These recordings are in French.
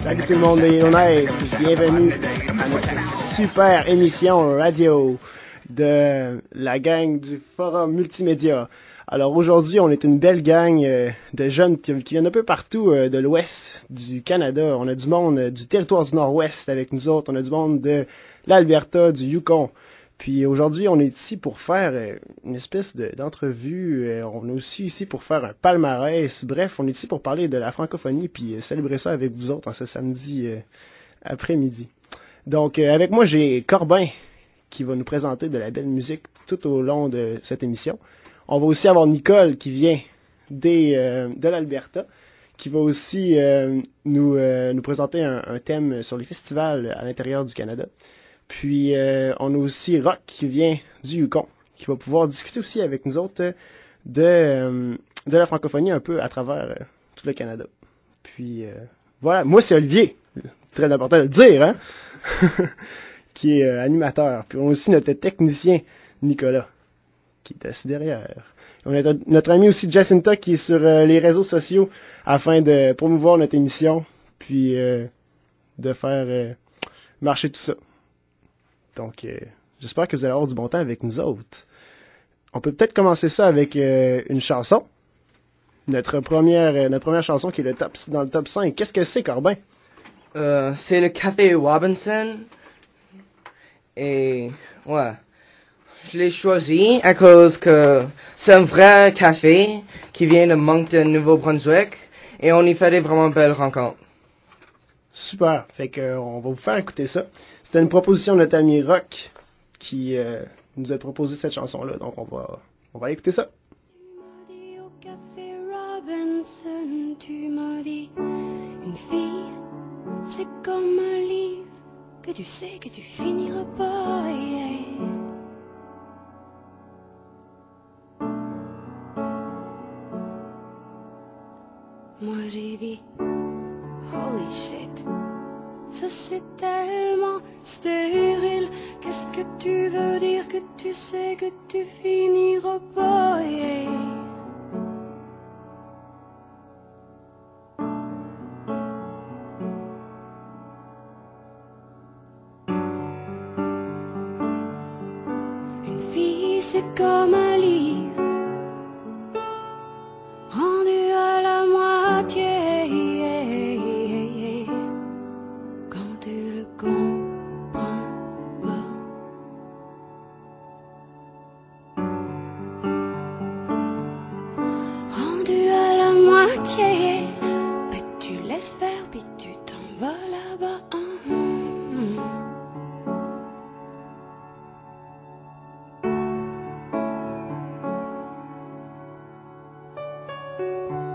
Salut tout le monde les honnêtes, bienvenue à notre super émission radio de la gang du Forum Multimédia. Alors aujourd'hui, on est une belle gang de jeunes qui viennent un peu partout de l'ouest du Canada. On a du monde du territoire du Nord-Ouest avec nous autres, on a du monde de l'Alberta, du Yukon. Puis aujourd'hui, on est ici pour faire une espèce d'entrevue. On est aussi ici pour faire un palmarès. Bref, on est ici pour parler de la francophonie puis célébrer ça avec vous autres en ce samedi après-midi. Donc, avec moi, j'ai Corbin qui va nous présenter de la belle musique tout au long de cette émission. On va aussi avoir Nicole qui vient de l'Alberta, qui va aussi nous présenter un thème sur les festivals à l'intérieur du Canada. Puis, on a aussi Rock qui vient du Yukon, qui va pouvoir discuter aussi avec nous autres de la francophonie un peu à travers tout le Canada. Puis, voilà, moi c'est Olivier, très important de le dire, hein, qui est animateur. Puis, on a aussi notre technicien Nicolas, qui est assis derrière. On a notre ami aussi Jacinta qui est sur les réseaux sociaux afin de promouvoir notre émission, puis de faire marcher tout ça. Donc, j'espère que vous allez avoir du bon temps avec nous autres. On peut peut-être commencer ça avec une chanson. Notre première chanson qui est dans le top 5. Qu'est-ce que c'est, Corbin? C'est le Café Robinson. Et, ouais. Je l'ai choisi à cause que c'est un vrai café qui vient de Moncton, Nouveau-Brunswick. Et on y fait des vraiment belles rencontres. Super. Fait que on va vous faire écouter ça. C'était une proposition de notre ami Rock qui nous a proposé cette chanson-là. Donc, on va écouter ça. Tu m'as dit au Café Robinson, tu m'as dit, une fille, c'est comme un livre que tu sais que tu finiras pas. Yeah. Moi j'ai dit, holy shit, ça c'est tellement stérile. Qu'est-ce que tu veux dire que tu sais que tu finiras pas, yeah. Une fille c'est comme un livre rendu à la moitié, quand tu le comprends pas. Rendu à la moitié, puis tu laisses faire, puis tu t'en vas là-bas.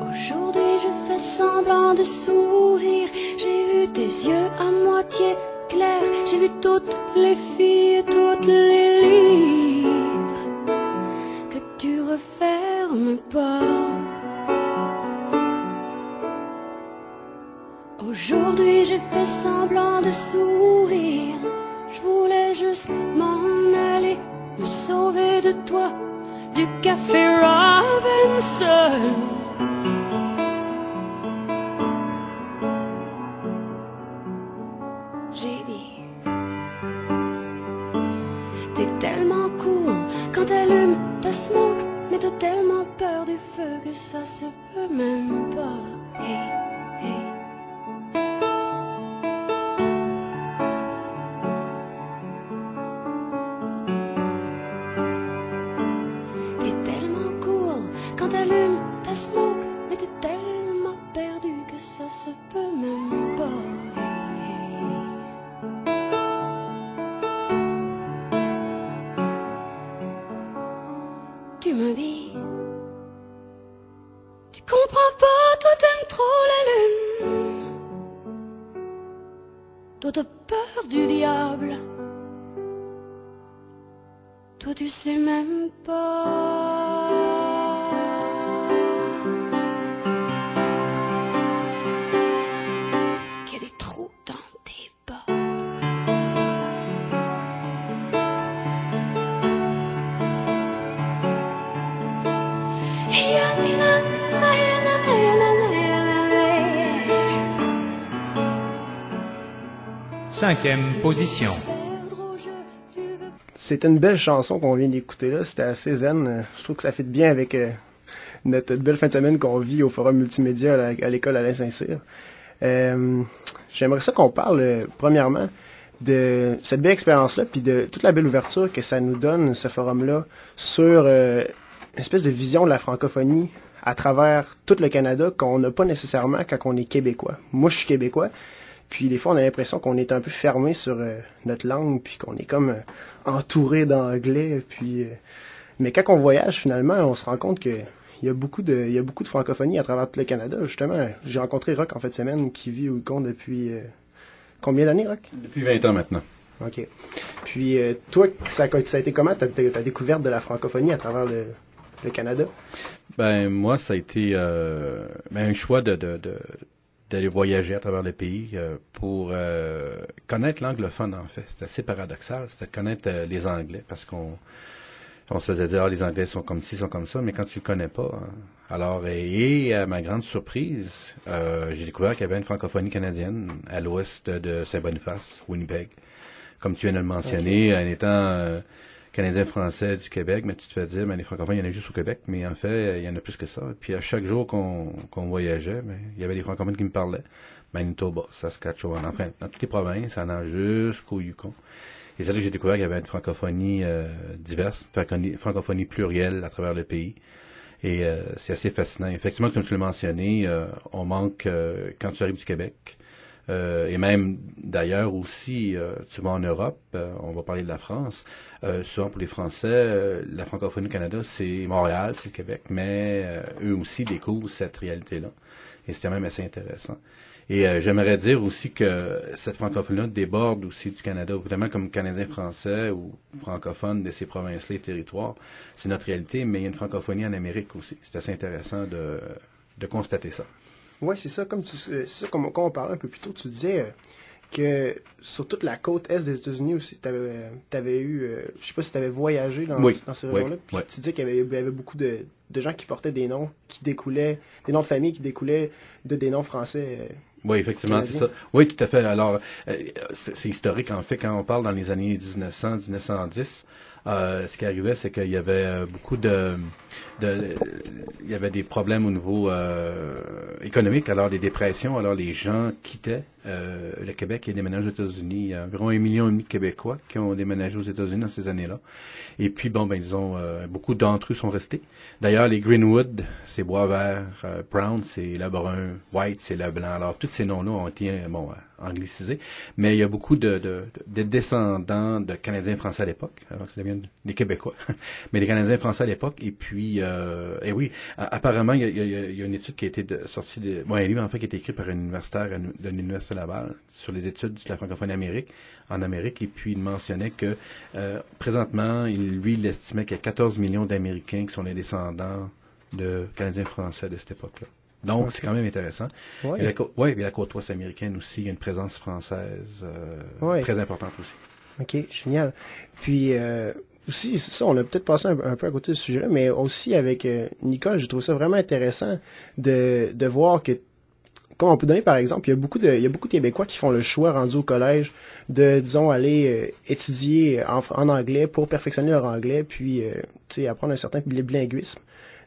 Aujourd'hui je fais semblant de sourire. J'ai vu tes yeux à moitié clairs. J'ai vu toutes les filles et toutes les livres que tu refermes pas. Aujourd'hui j'ai fait semblant de sourire. Je voulais juste m'en aller, me sauver de toi, du Café Robinson. J'ai dit, t'es tellement cool quand t'allumes ta smoke, mais t'as tellement peur du feu que ça se peut même pas. Hey, hey. T'es tellement cool quand t'allumes ta smoke, mais t'es tellement perdu que ça se peut même pas. Tu me dis, tu comprends pas, toi t'aimes trop la lune. Toi t'as peur du diable. Toi tu sais même pas. 5e position. C'était une belle chanson qu'on vient d'écouter là, c'était assez zen. Je trouve que ça fit bien avec notre belle fin de semaine qu'on vit au Forum Multimédia à l'école Alain Saint-Cyr. J'aimerais ça qu'on parle, premièrement, de cette belle expérience-là, puis de toute la belle ouverture que ça nous donne, ce forum-là, sur une espèce de vision de la francophonie à travers tout le Canada qu'on n'a pas nécessairement quand on est québécois. Moi, je suis québécois, puis des fois, on a l'impression qu'on est un peu fermé sur notre langue, puis qu'on est comme entouré d'anglais, puis... mais quand on voyage, finalement, on se rend compte que il y a beaucoup de francophonie à travers tout le Canada. Justement, j'ai rencontré Rock en fin de semaine qui vit au Yukon depuis combien d'années, Rock? Depuis 20 ans maintenant. OK. Puis toi, ça a été comment ta découverte de la francophonie à travers le Canada? Ben moi, ça a été un choix d'aller voyager à travers le pays pour connaître l'anglophone, en fait. C'est assez paradoxal, c'était de connaître les Anglais, parce qu'on se faisait dire, les Anglais sont comme ci, sont comme ça, mais quand tu le connais pas. Hein. Alors, et à ma grande surprise, j'ai découvert qu'il y avait une francophonie canadienne à l'ouest de Saint-Boniface, Winnipeg. Comme tu viens de le mentionner, en étant Canadien-Français du Québec, mais tu te fais dire, les francophones, il y en a juste au Québec, mais en fait, il y en a plus que ça. Puis à chaque jour qu'on voyageait, il y avait des francophones qui me parlaient. Manitoba, Saskatchewan, enfin, dans toutes les provinces, allant jusqu'au Yukon. Et c'est là que j'ai découvert qu'il y avait une francophonie diverse, une francophonie plurielle à travers le pays. Et c'est assez fascinant. Effectivement, comme tu l'as mentionné, on manque quand tu arrives du Québec. Et même d'ailleurs aussi, tu vas en Europe, on va parler de la France. Souvent pour les Français, la francophonie au Canada, c'est Montréal, c'est le Québec, mais eux aussi découvrent cette réalité-là. Et c'est quand même assez intéressant. Et j'aimerais dire aussi que cette francophonie-là déborde aussi du Canada, évidemment comme Canadien français ou francophone de ces provinces-là et territoires. C'est notre réalité, mais il y a une francophonie en Amérique aussi. C'est assez intéressant de constater ça. Oui, c'est ça. Comme on parlait un peu plus tôt, tu disais que sur toute la côte est des États-Unis aussi, t'avais eu, je sais pas si t'avais voyagé dans ces régions-là, puis tu disais qu'il y avait beaucoup de gens qui portaient des noms qui découlaient, des noms de famille qui découlaient des noms français. Oui, effectivement, c'est ça. Oui, tout à fait. Alors, c'est historique, en fait, quand on parle dans les années 1900, 1910, ce qui arrivait, c'est qu'il y avait beaucoup il y avait des problèmes au niveau économique, alors des dépressions, alors les gens quittaient le Québec et déménagent aux États-Unis. Il y a environ 1,5 million de Québécois qui ont déménagé aux États-Unis dans ces années-là. Et puis, disons, beaucoup d'entre eux sont restés. D'ailleurs, les Greenwood, c'est bois vert, Brown, c'est le brun, White, c'est le blanc. Alors, tous ces noms-là ont été, anglicisés. Mais il y a beaucoup de descendants de Canadiens français à l'époque. Alors, c'est des Québécois. Mais des Canadiens français à l'époque. Et puis, et oui, apparemment, il y a une étude qui a été sortie un livre, en fait, qui a été écrit par un universitaire de l'Université Laval sur les études de la francophonie en Amérique. Et puis, il mentionnait que, présentement, il estimait qu'il y a 14 millions d'Américains qui sont les descendants de Canadiens français de cette époque-là. Donc, okay. C'est quand même intéressant. Ouais. Et la côte ouest américaine aussi, il y a une présence française très importante aussi. OK, génial. Puis, aussi, c'est ça, on a peut-être passé un peu à côté de ce sujet-là, mais aussi avec Nicole, je trouve ça vraiment intéressant de voir que, comme on peut donner par exemple, il y a beaucoup de Québécois qui font le choix rendu au collège de, disons, aller étudier en anglais pour perfectionner leur anglais, puis, apprendre un certain bilinguisme.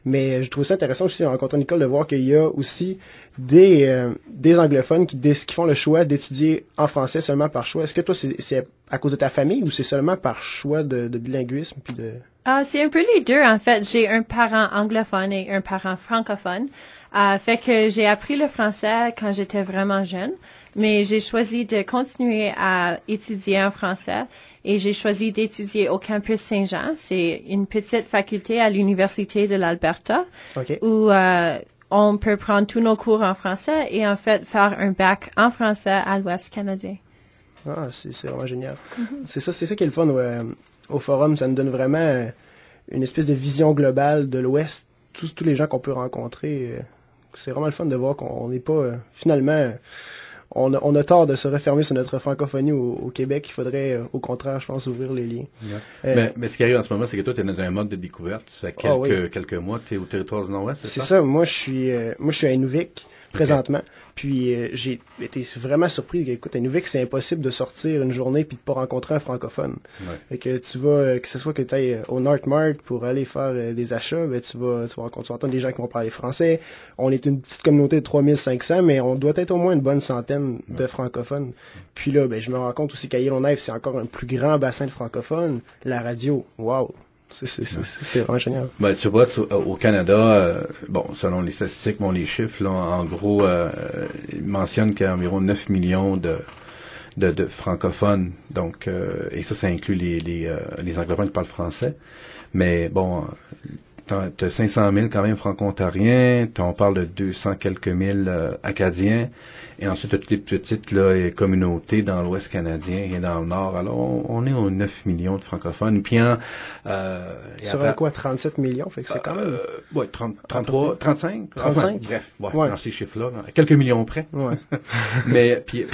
Mais je trouve ça intéressant aussi en rencontrant Nicole de voir qu'il y a aussi des anglophones qui font le choix d'étudier en français seulement par choix. Est-ce que toi, c'est à cause de ta famille ou c'est seulement par choix de bilinguisme puis de... C'est un peu les deux, en fait. J'ai un parent anglophone et un parent francophone. Fait que j'ai appris le français quand j'étais vraiment jeune, mais j'ai choisi de continuer à étudier en français. Et j'ai choisi d'étudier au campus Saint-Jean. C'est une petite faculté à l'Université de l'Alberta où on peut prendre tous nos cours en français et en fait faire un bac en français à l'Ouest canadien. Ah, c'est vraiment génial. Mm-hmm. C'est ça qui est le fun au forum. Ça nous donne vraiment une espèce de vision globale de l'Ouest. Tous les gens qu'on peut rencontrer. C'est vraiment le fun de voir qu'on n'est pas finalement... On a tort de se refermer sur notre francophonie au Québec. Il faudrait, au contraire, je pense, ouvrir les liens. Yeah. Mais ce qui arrive en ce moment, c'est que toi, tu es dans un mode de découverte. Ça fait quelques mois que tu es au territoire du Nord-Ouest, c'est ça? Moi, je suis à Inuvik. présentement. Puis j'ai été vraiment surpris. Écoute, à Inuvik, c'est impossible de sortir une journée puis de pas rencontrer un francophone. Fait que tu vas, que ce soit que tu ailles au North Mart pour aller faire des achats, ben tu vas entendre des gens qui vont parler français. On est une petite communauté de 3500, mais on doit être au moins une bonne centaine de francophones. Puis là, ben je me rends compte aussi qu'à Yellowknife, c'est encore un plus grand bassin de francophones. La radio, wow! C'est vraiment génial. Ben, tu vois, au Canada, bon, selon les statistiques, les chiffres, là, en gros, ils mentionnent qu'il y a environ 9 millions de francophones. Donc, et ça inclut les anglophones qui parlent français. Mais bon, t'as 500 000 quand même franco-ontariens, on parle de 200 quelques mille acadiens, et ensuite t'as toutes les petites communautés dans l'Ouest canadien et dans le Nord. Alors on est aux 9 millions de francophones. Puis sur quoi, 37 millions, fait que c'est quand même... ouais, 33, 35? 35? Enfin, bref, dans ces chiffres-là, quelques millions près. Ouais. Mais puis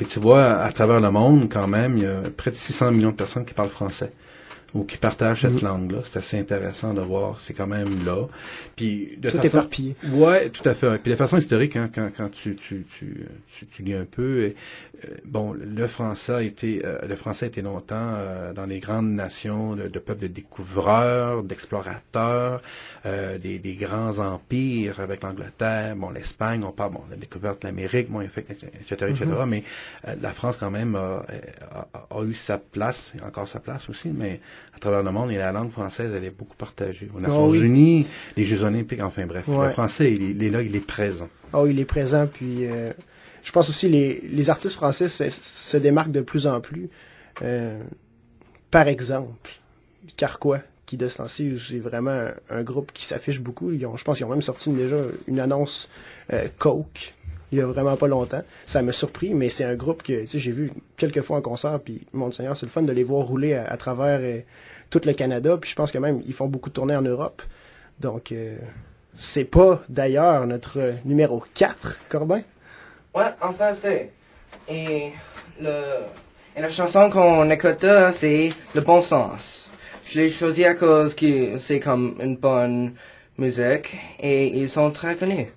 tu vois, à travers le monde, quand même, il y a près de 600 millions de personnes qui parlent français ou qui partagent cette langue-là. C'est assez intéressant de voir, c'est quand même là. Puis de tout façon éparpillé. Ouais, tout à fait. Puis de façon historique, hein, quand tu lis un peu, bon, le français a été longtemps dans les grandes nations de peuples de découvreurs, d'explorateurs, des grands empires avec l'Angleterre, bon, l'Espagne, on parle, bon, la découverte de l'Amérique, bon, etc. Mais la France quand même a eu sa place, et encore sa place aussi, mais à travers le monde, et la langue française, elle est beaucoup partagée. Aux Nations Unies, les Jeux Olympiques, enfin bref. Le français, il est là, il est présent. Oh, il est présent, puis je pense aussi les artistes français se démarquent de plus en plus. Par exemple, Carquois, qui de ce temps-ci, c'est vraiment un groupe qui s'affiche beaucoup. Je pense qu'ils ont même sorti déjà une annonce Coke, il y a vraiment pas longtemps. Ça m'a surpris, mais c'est un groupe que j'ai vu quelques fois en concert, puis mon Seigneur, c'est le fun de les voir rouler à travers tout le Canada, puis je pense que même ils font beaucoup de tournées en Europe. Donc c'est pas d'ailleurs notre numéro 4, Corbin? Ouais, enfin c'est. Et la chanson qu'on écoute là, c'est Le Bon Sens. Je l'ai choisi à cause que c'est comme une bonne musique et ils sont très connus.